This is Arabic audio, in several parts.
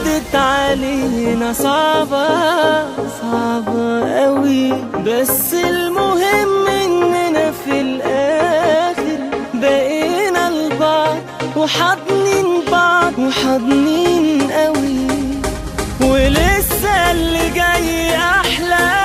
عدت علينا صعبة قوي، بس المهم اننا في الاخر بقينا لبعض وحاضنين بعض وحاضنين قوي، ولسه اللي جاي احلى.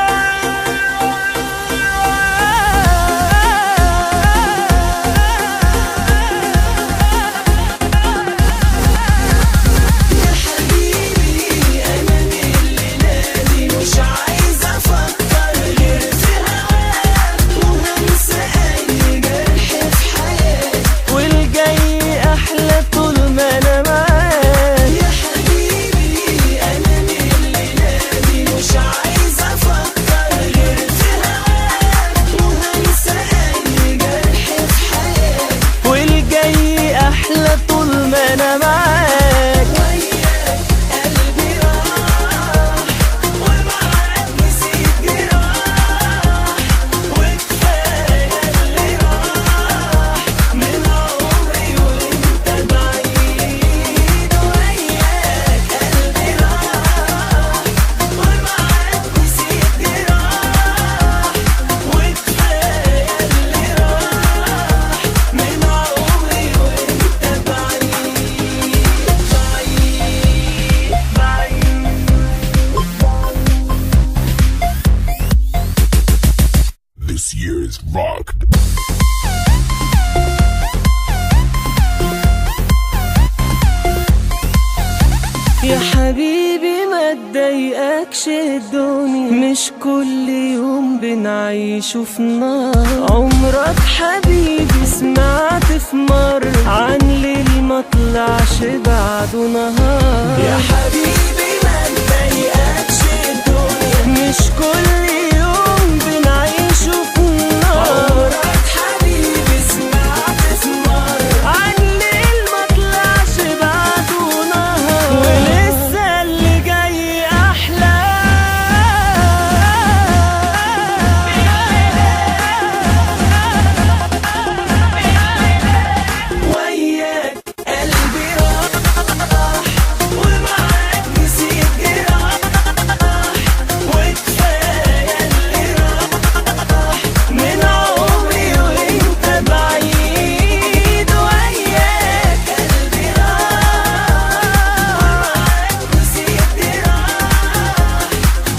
This year is rocked. يا حبيبي ما تضايقكش الدنيا، مش كل يوم بنعيشه في نار. عمرك حبيبي سمعت في مرة عن ليل ما طلعش بعده نهار؟ يا حبيبي ما تضايقكش الدنيا، مش كل يوم بنعيشه في نار. عمرك حبيبي سمعت في مرة عن ليل ما طلعش بعده نهار، ولسه اللي جاي أحلى. وياك قلبي راح ومعاك نسيت جراح، وكفاية اللي راح من عمري وانت بعيد. وياك قلبي راح ومعاك نسيت جراح،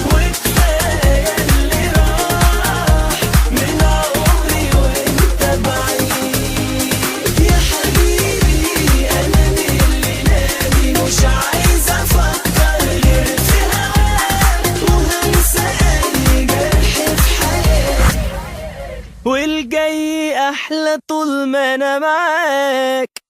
وكفاية اللي راح من عمري وانت بعيد. يا حبيبي انا من الليلة دي مش عايز افكر غير في هواك، وهنسى اي جرح في حياتي، والجاي احلى طول ما انا معاك.